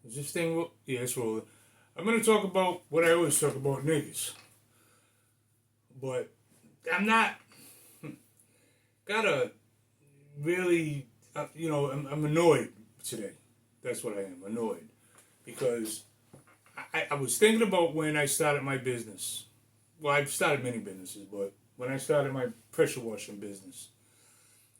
Is this thing? Yeah, it's rolling. I'm gonna talk about what I always talk about, niggas. But I'm not gotta really. I'm annoyed today. That's what I am, annoyed because I was thinking about when I started my business. Well, I've started many businesses, but when I started my pressure washing business,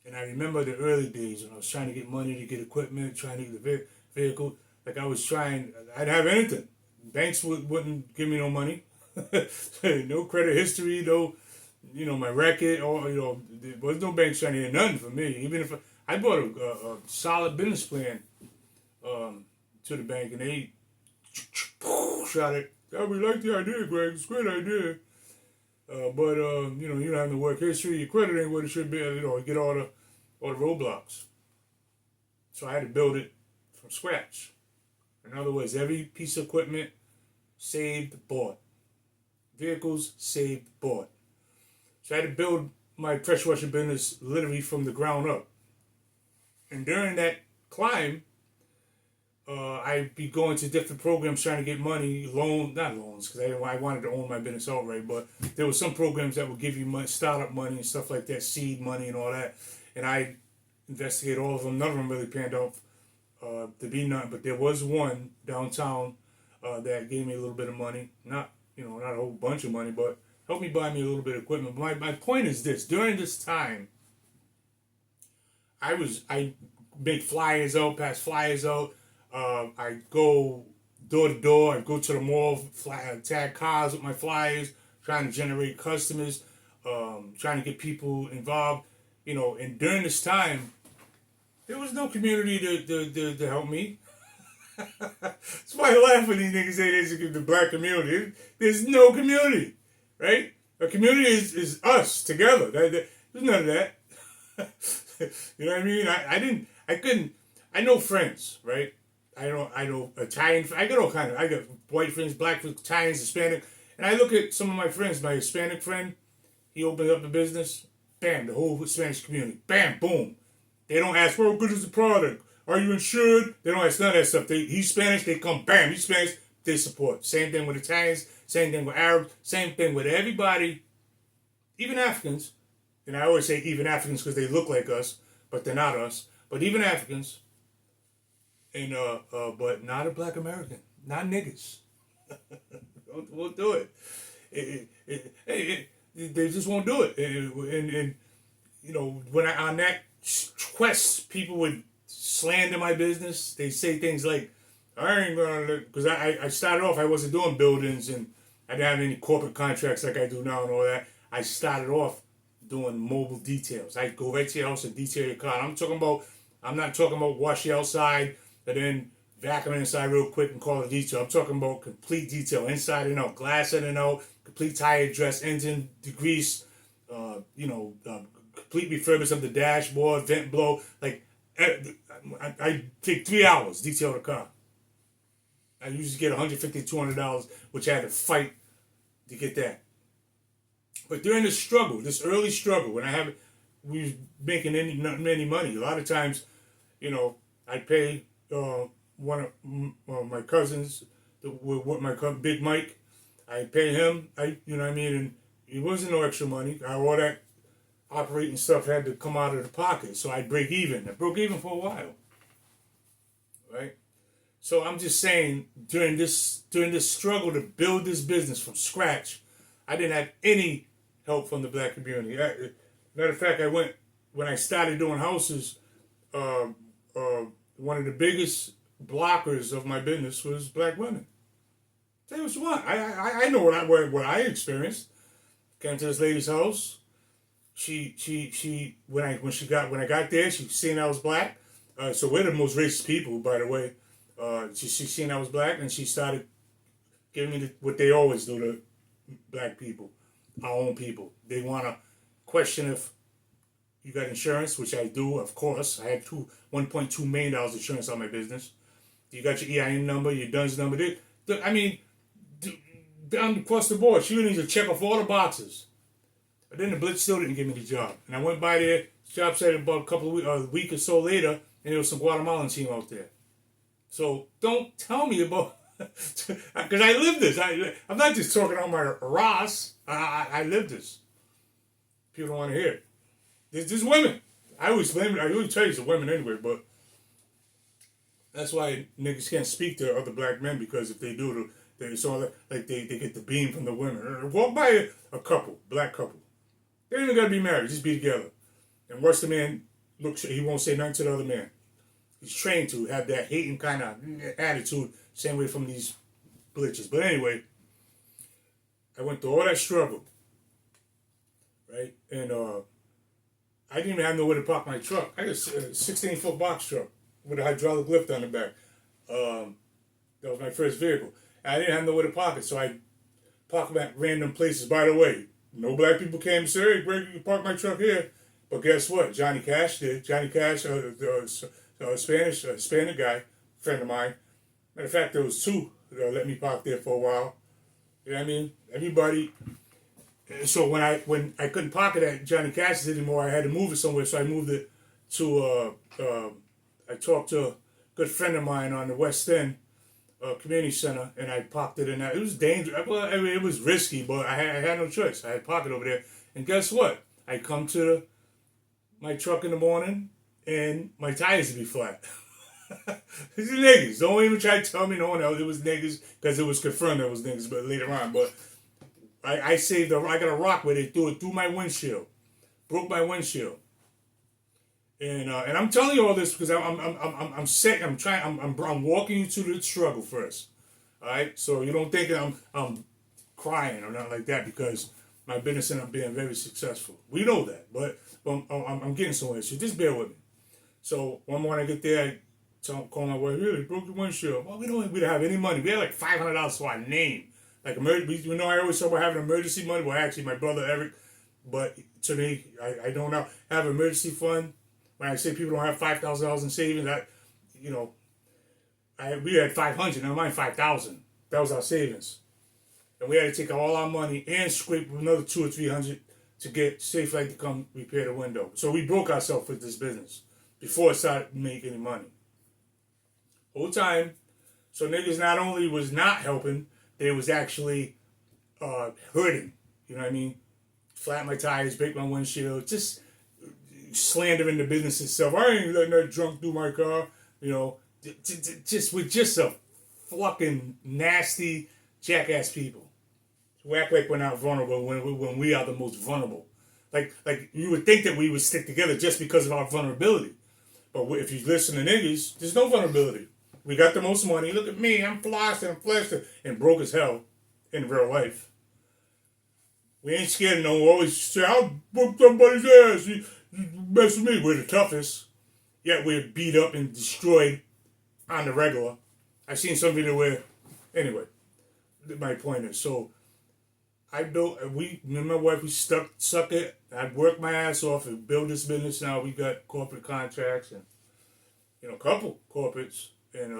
and I remember the early days when I was trying to get money to get equipment, trying to get a vehicle. Like I was trying, I'd have anything. Banks wouldn't give me no money, no credit history, no, my record, or there was no banks trying to get nothing for me. Even if I bought a solid business plan to the bank, and they shot it. Oh, we like the idea, Greg. It's a great idea. But you don't have no work history. Your credit ain't what it should be. Get all the roadblocks. So I had to build it from scratch. In other words, every piece of equipment saved, bought. Vehicles saved, bought. So I had to build my pressure washing business literally from the ground up. And during that climb, I'd be going to different programs trying to get money, not loans, because I wanted to own my business outright, but there were some programs that would give you money, startup money and stuff like that, seed money and all that. And I investigated all of them. None of them really panned out to be none, but there was one downtown that gave me a little bit of money. Not a whole bunch of money, but helped me buy me a little bit of equipment. But my point is this: during this time, I make flyers out, pass flyers out. I go door to door. I go to the mall, tag cars with my flyers, trying to generate customers, trying to get people involved. And during this time, there was no community to help me. That's why I laugh when these niggas say this the black community. There's no community, right? A community is us together. There's none of that. You know what I mean? I couldn't. I know friends, right? I know Italian. I got all kind of. I got white friends, black friends, Italians, Hispanic, and I look at some of my friends. My Hispanic friend, he opened up a business. Bam, the whole Spanish community. Bam, boom. They don't ask, well, how good is the product? Are you insured? They don't ask none of that stuff. He's Spanish, they come, bam, he's Spanish, they support. Same thing with Italians, same thing with Arabs, same thing with everybody, even Africans. And I always say even Africans because they look like us, but they're not us. But even Africans, and but not a black American, not niggas. Won't do it. They just won't do it. And when on that quest, people would slander my business. They say things like, I ain't gonna, because I started off, I wasn't doing buildings and I didn't have any corporate contracts like I do now and all that. I started off doing mobile details. I go right to your house and detail your car. I'm not talking about wash you outside and then vacuum inside real quick and call it detail. I'm talking about complete detail, inside and out, glass in and out, complete tire dress, engine degrease, complete refurbish of the dashboard, vent blow. Like, I take 3 hours detail the car. I usually get $150, $200, which I had to fight to get that. But during this struggle, this early struggle, when we was making not many money. A lot of times, I'd pay one of my cousins, with my cousin, Big Mike. I'd pay him. And it wasn't no extra money. All that operating stuff had to come out of the pocket, so I'd break even. I broke even for a while, right? So I'm just saying, during this struggle to build this business from scratch, I didn't have any help from the black community. Matter of fact, when I started doing houses, one of the biggest blockers of my business was black women. Tell you what you want. I know what I experienced. Came to this lady's house. When I got there, she seen I was black. So we're the most racist people, by the way. She seen I was black, and she started giving me what they always do to black people, our own people. They want to question if you got insurance, which I do, of course. I had $1.2 million insurance on my business. You got your EIN number, your DUNS number. Down across the board, she needs to check off all the boxes. But then the Blitz still didn't give me the job. And I went by there, job said about a week or so later, and there was some Guatemalan team out there. So don't tell me about, because I live this. I'm not just talking on my Ross. I live this. People don't want to hear it. There's women. I always blame it. I always tell you it's the women anyway, but that's why niggas can't speak to other black men, because if they do, it's all like they get the beam from the women. Walk by a couple, black couple. They ain't even gotta be married, just be together. And once the man looks, he won't say nothing to the other man. He's trained to have that hating kind of attitude, same way from these glitches. But anyway, I went through all that struggle, right? And I didn't even have nowhere to park my truck. I got a 16-foot box truck with a hydraulic lift on the back. That was my first vehicle. I didn't have nowhere to park it, so I parked them at random places. By the way, no black people came and said, "Hey, Greg, you can park my truck here." But guess what? Johnny Cash did. Johnny Cash, Hispanic guy, friend of mine. Matter of fact, there was two that let me park there for a while. You know what I mean? Everybody. So when I couldn't park it at Johnny Cash's anymore, I had to move it somewhere. So I moved it to. I talked to a good friend of mine on the West End community center, and I parked it in that. It was dangerous. Well, I mean, it was risky, but I had no choice. I had to park it over there. And guess what? I come to my truck in the morning, and my tires would be flat. These are niggas. Don't even try to tell me no one else. It was niggas, because it was confirmed that it was niggas, but later on. But I saved I got a rock where they threw it through my windshield, broke my windshield. And I'm telling you all this because I'm sick. I'm walking you through the struggle first. All right, so you don't think I'm crying or nothing like that, because my business ended up being very successful. We know that, but I'm getting somewhere. So just bear with me. So one morning I get there, call my wife. They broke the windshield. Well, we didn't have any money. We had like $500 for our name. Like emergency. You know, I always talk about having emergency money. Well, actually, my brother Eric, but to me, I don't know, have emergency fund. When I say people don't have $5,000 in savings, we had 500. Never mind 5,000. That was our savings, and we had to take all our money and scrape another 200 or 300 to get Safe Light to come repair the window. So we broke ourselves with this business before it started to make any money. Whole time, so niggas not only was not helping, they was actually hurting. You know what I mean? Flat my tires, break my windshield, just slandering the business itself. I ain't letting that drunk do my car. You know, just with just a fucking nasty jackass people. We act like we're not vulnerable when we are the most vulnerable. Like you would think that we would stick together just because of our vulnerability. But if you listen to niggas, there's no vulnerability. We got the most money. Look at me. I'm flossing and flexing and broke as hell in real life. We ain't scared of no one. Always say, I'll whoop somebody's ass. You mess with me. We're the toughest. Yet we're beat up and destroyed on the regular. I've seen some video where, anyway, my point is, so me and my wife, we suck it. I worked my ass off and build this business. Now we got corporate contracts and, a couple corporates. And,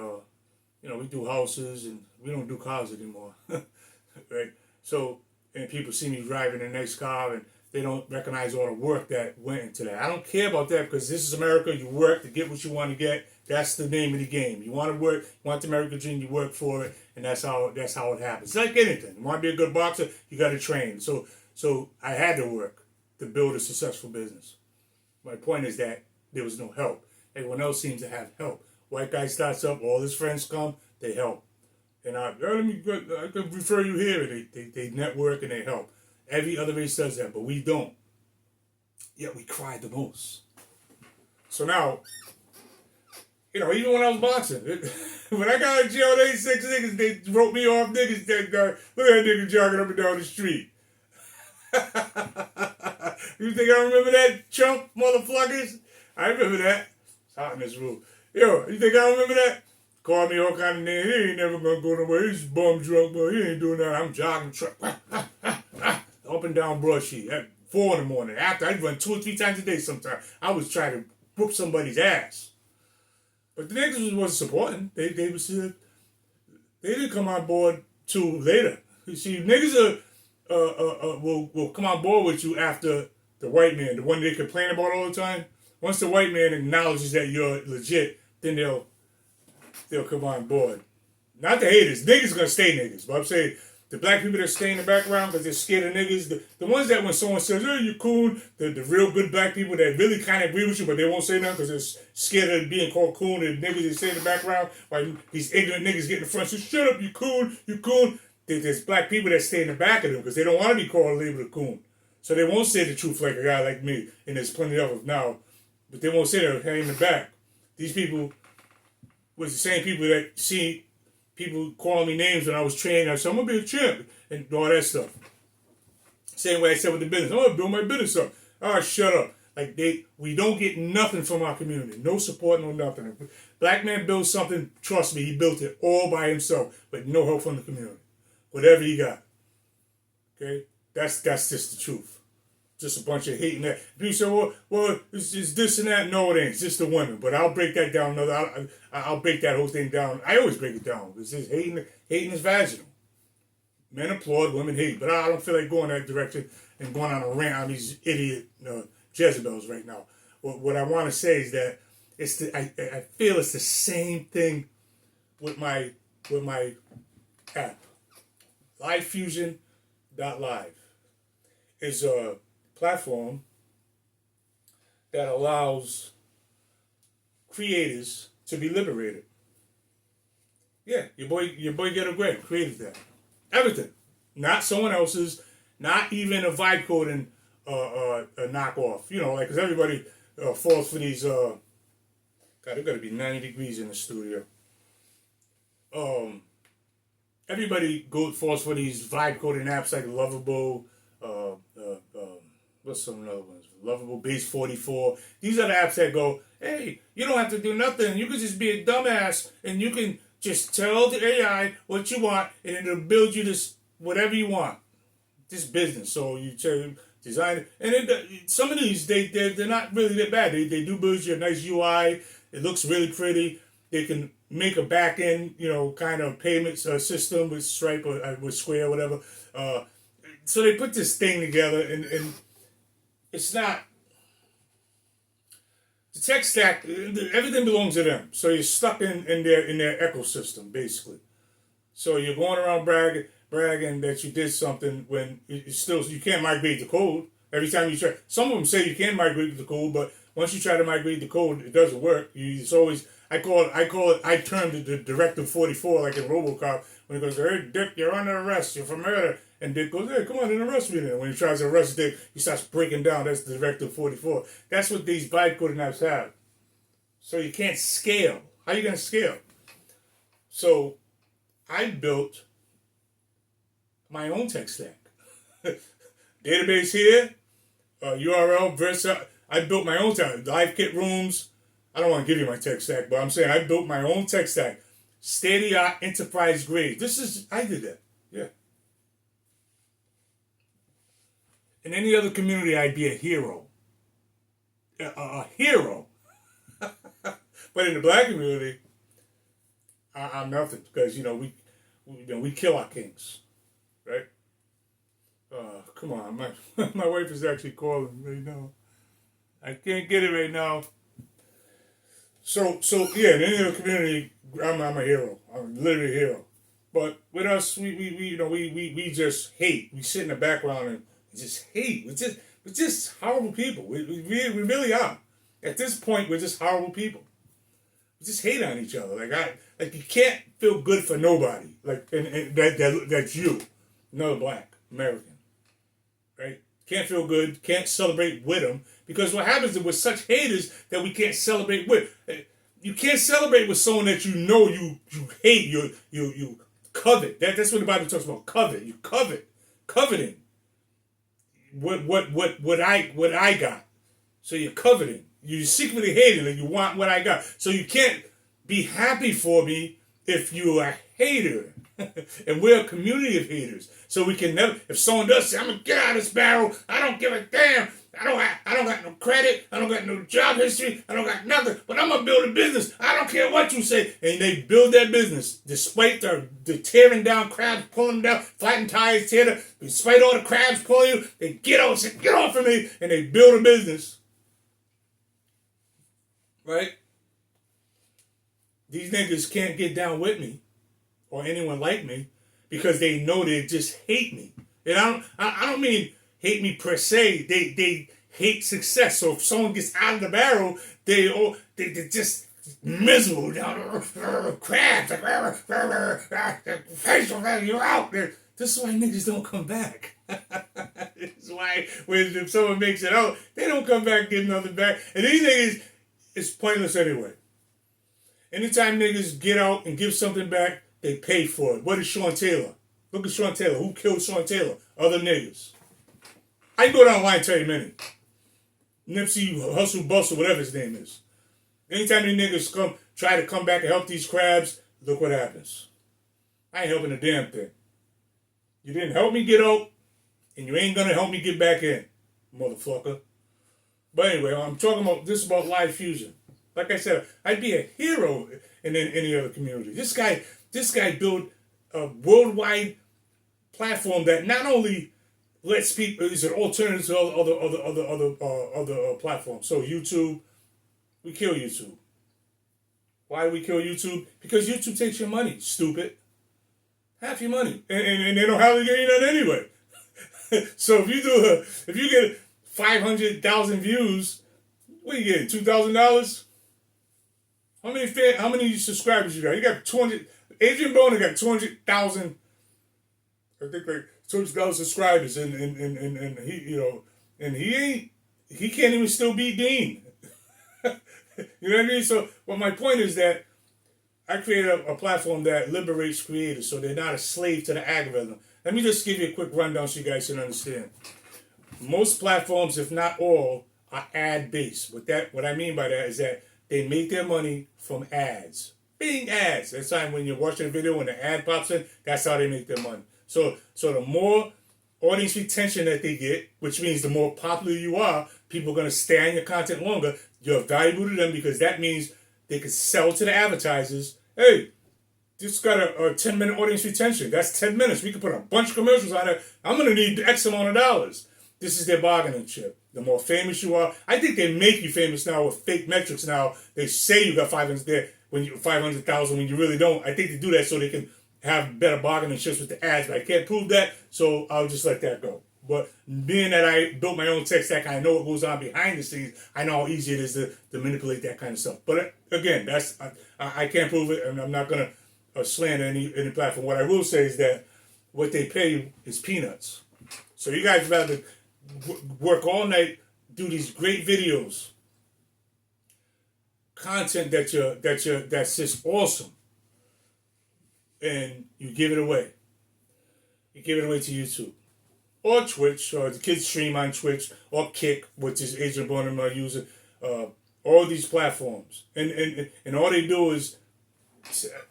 we do houses and we don't do cars anymore. Right? So, and people see me driving a nice car and they don't recognize all the work that went into that. I don't care about that, because this is America. You work to get what you want to get. That's the name of the game. You want to work, you want the American dream, you work for it, and that's how it happens. It's like anything. You want to be a good boxer, you got to train. So I had to work to build a successful business. My point is that there was no help. Everyone else seems to have help. White guy starts up, all his friends come, they help. And I can refer you here. They network and they help. Every other race does that, but we don't. Yet we cry the most. So now, even when I was boxing, when I got out of jail, they 6 niggas, they wrote me off niggas. Look at that nigga jogging up and down the street. You think I remember that, chump motherfuckers? I remember that. It's hot in this room. Yo, you think I remember that? Call me all kind of names. He ain't never gonna go nowhere. He's bum drunk, but he ain't doing that. I'm jogging truck. Up and down Broad Street at 4 in the morning. After I'd run 2 or 3 times a day sometimes. I was trying to whoop somebody's ass. But the niggas wasn't supporting. They didn't come on board till later. You see, niggas will come on board with you after the white man, the one they complain about all the time. Once the white man acknowledges that you're legit, then they'll they'll come on board. Not the haters. Niggas gonna stay niggas. But I'm saying the black people that stay in the background because they're scared of niggas. The ones that when someone says, "Oh, you're cool," the real good black people that really kind of agree with you, but they won't say nothing because they're scared of being called cool. And the niggas that stay in the background, like these ignorant niggas get in the front, say, "Shut up, you cool, you cool." There's black people that stay in the back of them because they don't want to be called labeled a coon. So they won't say the truth like a guy like me. And there's plenty of them now. But they won't say that hey, in the back. These people was the same people that see people calling me names when I was training. I said, I'm going to be a champ and all that stuff. Same way I said with the business. I'm going to build my business up. All right, shut up. Like we don't get nothing from our community. No support, no nothing. If black man builds something, trust me, he built it all by himself, but no help from the community. Whatever he got. Okay? That's just the truth. Just a bunch of hating that. People say, well, it's this and that. No, it ain't. It's just the women. But I'll break that down. I'll break that whole thing down. I always break it down. It's just hating is vaginal. Men applaud, women hate. But I don't feel like going that direction and going on a rant on these idiot Jezebels right now. What I want to say is that I feel it's the same thing with my app. LiveFusion.live is a platform that allows creators to be liberated. Yeah, your boy Ghetto Greg created that. Everything. Not someone else's, not even a vibe coding a knockoff. You know, like, because everybody falls for these, God, it got to be 90 degrees in the studio. Everybody falls for these vibe coding apps like Lovable, what's some other ones? Lovable, Base 44. These are the apps that go, hey, you don't have to do nothing. You can just be a dumbass and you can just tell the AI what you want and it'll build you this, whatever you want. This business. So you design it. And some of these, they're not really that bad. They do build you a nice UI. It looks really pretty. They can make a back end, kind of payment system with Stripe or with Square or whatever. So they put this thing together and it's not the tech stack. Everything belongs to them. So you're stuck in their ecosystem basically. So you're going around bragging that you did something when you can't migrate the code. Every time you try, some of them say you can migrate the code, but once you try to migrate the code, it doesn't work. It's always I termed it the Directive 44 like in RoboCop when he goes, "Hey Dick, you're under arrest. You're for murder." And Dick goes, "Hey, come on and arrest me then." When he tries to arrest Dick, he starts breaking down. That's the Directive 44. That's what these vibe coding apps have. So you can't scale. How are you going to scale? So I built my own tech stack. Database here, URL, versa. I built my own tech. Live kit rooms. I don't want to give you my tech stack, but I'm saying I built my own tech stack. State-of-the-art, enterprise grade. I did that. Yeah. In any other community, I'd be a hero. A hero. But in the black community, I'm nothing because, we kill our kings. Right? Come on. My wife is actually calling right now. I can't get it right now. So yeah, in any other community, I'm a hero. I'm literally a hero. But with us, we just hate. We sit in the background and just hate. We're just horrible people. We really are. At this point, we're just horrible people. We just hate on each other. Like you can't feel good for nobody. Like and that's you, another black American, right? Can't feel good. Can't celebrate with them because what happens is we're such haters that we can't celebrate with. You can't celebrate with someone that you hate. You covet. That's what the Bible talks about. Covet. You coveting. What I got. So you're coveting. You secretly hate it and you want what I got. So you can't be happy for me if you're a hater. And we're a community of haters. So we can never, if someone does say, I'm going to get out of this barrel, I don't give a damn. I don't got no credit. I don't got no job history. I don't got nothing. But I'm going to build a business. I don't care what you say. And they build that business despite the tearing down crabs, pulling them down, flattening tires, despite all the crabs pulling you, they get out and say, get off of me. And they build a business. Right? These niggas can't get down with me or anyone like me because they know they just hate me. And I don't mean hate me per se. They hate success. So if someone gets out of the barrel, they just miserable down crabs like facial value, you're out there. This is why niggas don't come back. This is why when if someone makes it out, they don't come back and get nothing back. And these niggas, it's pointless anyway. Anytime niggas get out and give something back, they pay for it. What is Sean Taylor? Look at Sean Taylor. Who killed Sean Taylor? Other niggas. I can go down the line and tell you many. Nipsey, Hustle, Bustle, whatever his name is. Anytime these niggas try to come back and help these crabs, look what happens. I ain't helping a damn thing. You didn't help me get out, and you ain't gonna help me get back in, motherfucker. But anyway, I'm talking about this about Live Fusion. Like I said, I'd be a hero in any other community. This guy built a worldwide platform that not only lets people is an alternative to other platforms. So YouTube, we kill YouTube. Why do we kill YouTube? Because YouTube takes your money, stupid. Half your money, and they don't hardly get any none anyway. So if you get 500,000 views, what are you getting? $2,000? How many subscribers you got? You got 200. Adrian Boner got 200,000. I think like 200,000 subscribers, and he can't even still beat Dean. You know what I mean? So, well, my point is that I created a platform that liberates creators, so they're not a slave to the algorithm. Let me just give you a quick rundown so you guys can understand. Most platforms, if not all, are ad-based. What I mean by that is that they make their money from ads. Being ads. That's time when you're watching a video, when the ad pops in, that's how they make their money. So the more audience retention that they get, which means the more popular you are, people are going to stay on your content longer. You're valuable to them because that means they can sell to the advertisers. Hey, this got a 10-minute audience retention. That's 10 minutes. We can put a bunch of commercials on it. I'm going to need X amount of dollars. This is their bargaining chip. The more famous you are, I think they make you famous now with fake metrics now. They say you got 500 there when you 500,000 when you really don't. I think they do that so they can have better bargaining chips with the ads, but I can't prove that, so I'll just let that go. But being that I built my own tech stack, I know what goes on behind the scenes. I know how easy it is to manipulate that kind of stuff. But again, I can't prove it, and I'm not gonna slander any platform. What I will say is that what they pay you is peanuts. So you guys rather work all night, do these great videos, content that's just awesome, and you give it away. You give it away to YouTube. Or Twitch, or the kids stream on Twitch, or Kick, which is Adrian Boner using, all these platforms. And all they do is,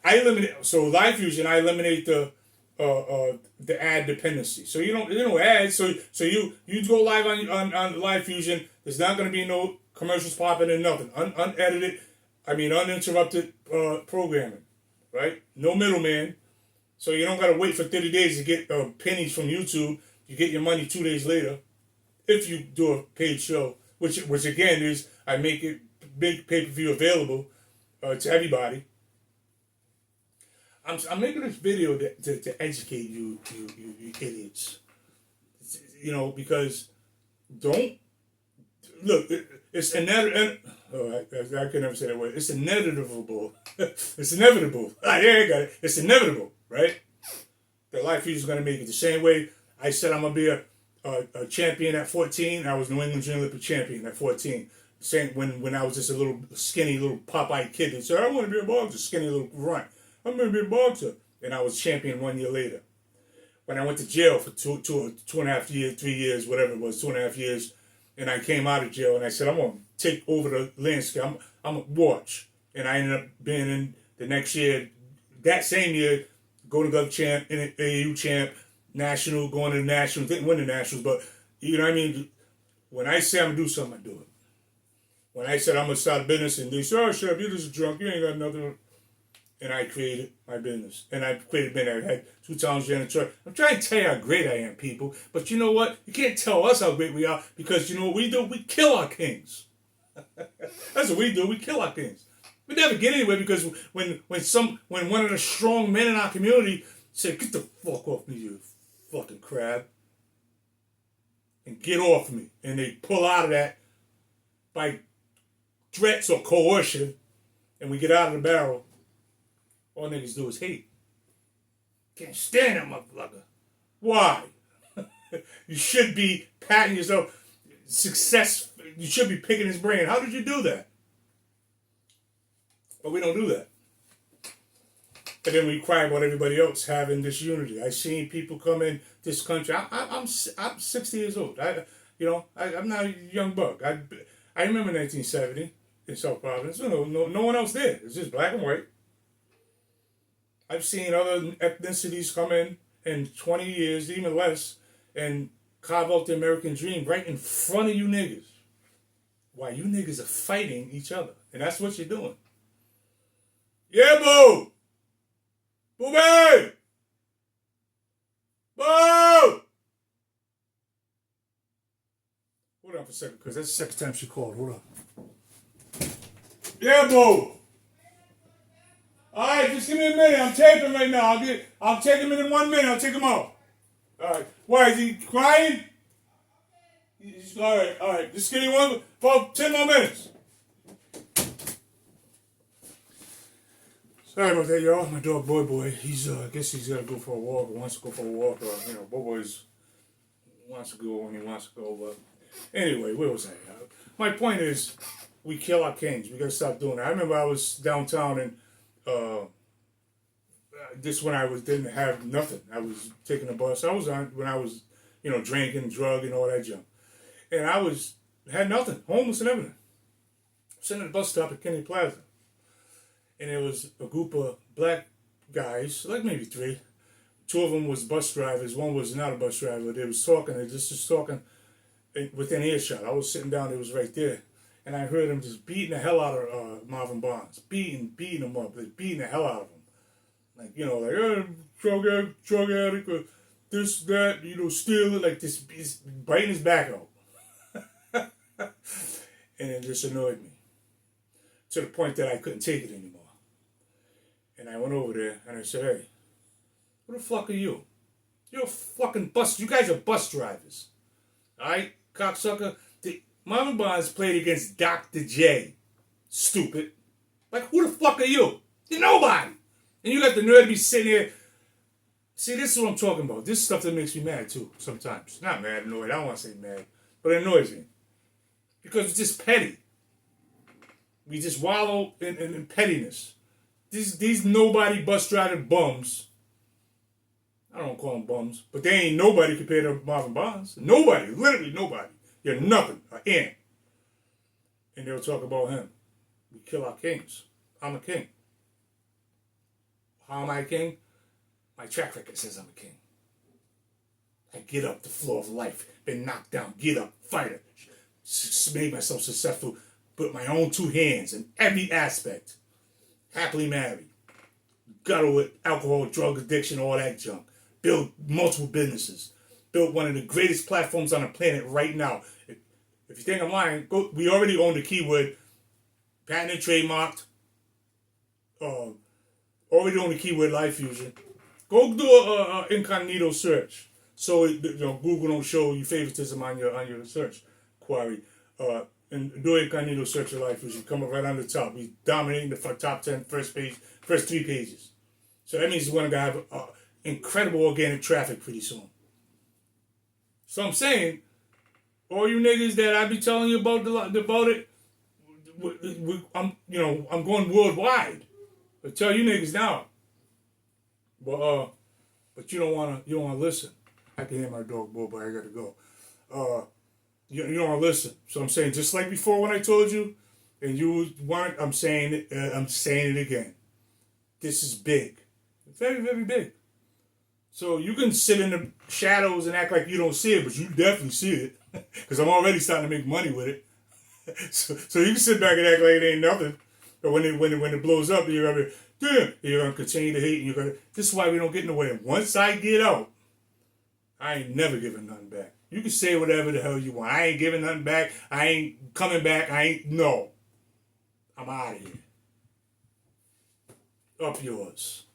I eliminate, so Live Fusion, I eliminate the ad dependency. So you don't ads, so you go live on Live Fusion, there's not going to be no commercials popping and nothing. Uninterrupted programming, right? No middleman. So you don't got to wait for 30 days to get pennies from YouTube. You get your money 2 days later, if you do a paid show, which again is I make pay-per-view available to everybody. I'm making this video to educate you idiots. Because don't look. It's inevitable. I can never say that word. It's inevitable. It's inevitable. There you got it. It's inevitable, right? The Live Fusion is going to make it the same way. I said I'm going to be a champion at 14. I was New England Junior Olympic champion at 14. Same when I was just a little skinny little Popeye kid and said, I want to be a boxer, skinny little runt. I'm going to be a boxer. And I was champion 1 year later. When I went to jail for two and a half years, 3 years, whatever it was, 2.5 years, and I came out of jail and I said, I'm going to take over the landscape. I'm going to watch. And I ended up being in the next year, that same year, Golden Glove champ, AAU champ, national, going to the nationals, didn't win the nationals, but you know what I mean? When I say I'm going to do something, I do it. When I said I'm going to start a business and they said, oh, Chef, you're just drunk, you ain't got nothing. And I created my business. And I created business. I had 2 towns janitor. I'm trying to tell you how great I am, people. But you know what? You can't tell us how great we are because you know what we do? We kill our kings. That's what we do. We kill our kings. We never get anywhere because when one of the strong men in our community said, "Get the fuck off me, you fucking crab," and get off me, and they pull out of that by threats or coercion, and we get out of the barrel, all niggas do is hate. Can't stand that motherfucker. Why? You should be patting yourself success. You should be picking his brain. How did you do that? But we don't do that. And then we cry about everybody else having this unity. I've seen people come in this country. I'm 60 years old. I'm not a young buck. I remember 1970 in South Providence. No one else there. It's just black and white. I've seen other ethnicities come in 20 years, even less, and carve out the American dream right in front of you niggas. While you niggas are fighting each other. And that's what you're doing. Yeah, boo! Boo, babe! Boo! Hold on for a second, because that's the second time she called. Hold on. Yeah, boo! Alright, just give me a minute. I'm taping right now. I'll take him in 1 minute. I'll take him out. Alright. Why, is he crying? Alright. Just give me one for 10 more minutes. Sorry about that, y'all. My dog, Boy. He's, I guess he's got to go for a walk, or wants to go for a walk, or, Boy's wants to go when he wants to go, but anyway, where was I? My point is, we kill our kings. We got to stop doing that. I remember I was downtown and this when I didn't have nothing. I was taking a bus. I was on when I was, drinking, drugging, all that junk. And I had nothing, homeless and everything. Sitting at the bus stop at Kennedy Plaza. And there was a group of black guys, like maybe 3. 2 of them was bus drivers. 1 was not a bus driver. They was talking. They just talking within earshot. I was sitting down. It was right there. And I heard them just beating the hell out of Marvin Barnes. Beating him up. Like, beating the hell out of him. Drug addict, this, that, stealing, like this, biting his back out. And it just annoyed me. To the point that I couldn't take it anymore. And I went over there and I said, "Hey, who the fuck are you? You're a fucking bus. You guys are bus drivers. Alright, cocksucker. Marvin Barnes played against Dr. J. Stupid. Like, who the fuck are you? You're nobody. And you got the nerve to be sitting there. See, this is what I'm talking about. This is stuff that makes me mad, too, sometimes. Not mad, annoyed. I don't want to say mad. But it annoys me. Because it's just petty. We just wallow in pettiness. These nobody bus driving bums. I don't call them bums. But they ain't nobody compared to Marvin Barnes. Nobody. Literally nobody. You're nothing. An ant. And they'll talk about him. We kill our kings. I'm a king. How am I a king? My track record says I'm a king. I get up the floor of life. Been knocked down. Get up. Fighter. Made myself successful. Put my own 2 hands in every aspect. Happily married. Gutted with alcohol, drug addiction, all that junk. Built multiple businesses. Built one of the greatest platforms on the planet right now. If you think I'm lying, we already own the keyword. Patented, trademarked. Already own the keyword Life Fusion. Go do a incognito search. So Google don't show you favoritism on your search query. And do incognito search of Life Fusion. Come up right on the top. We dominating the top 10 first 3 pages. So that means we're going to have incredible organic traffic pretty soon. So I'm saying, all you niggas that I be telling you about it, I'm going worldwide. I tell you niggas now. But you don't wanna listen. I can hear my dog Boy, I gotta go. You don't want to listen. So I'm saying, just like before when I told you, and you weren't, I'm saying it again. This is big. Very, very big. So you can sit in the shadows and act like you don't see it, but you definitely see it. Because I'm already starting to make money with it. so you can sit back and act like it ain't nothing. But when it blows up, you're gonna continue to hate, and this is why we don't get nowhere. Once I get out, I ain't never giving nothing back. You can say whatever the hell you want. I ain't giving nothing back. I ain't coming back. No. I'm out of here. up yours.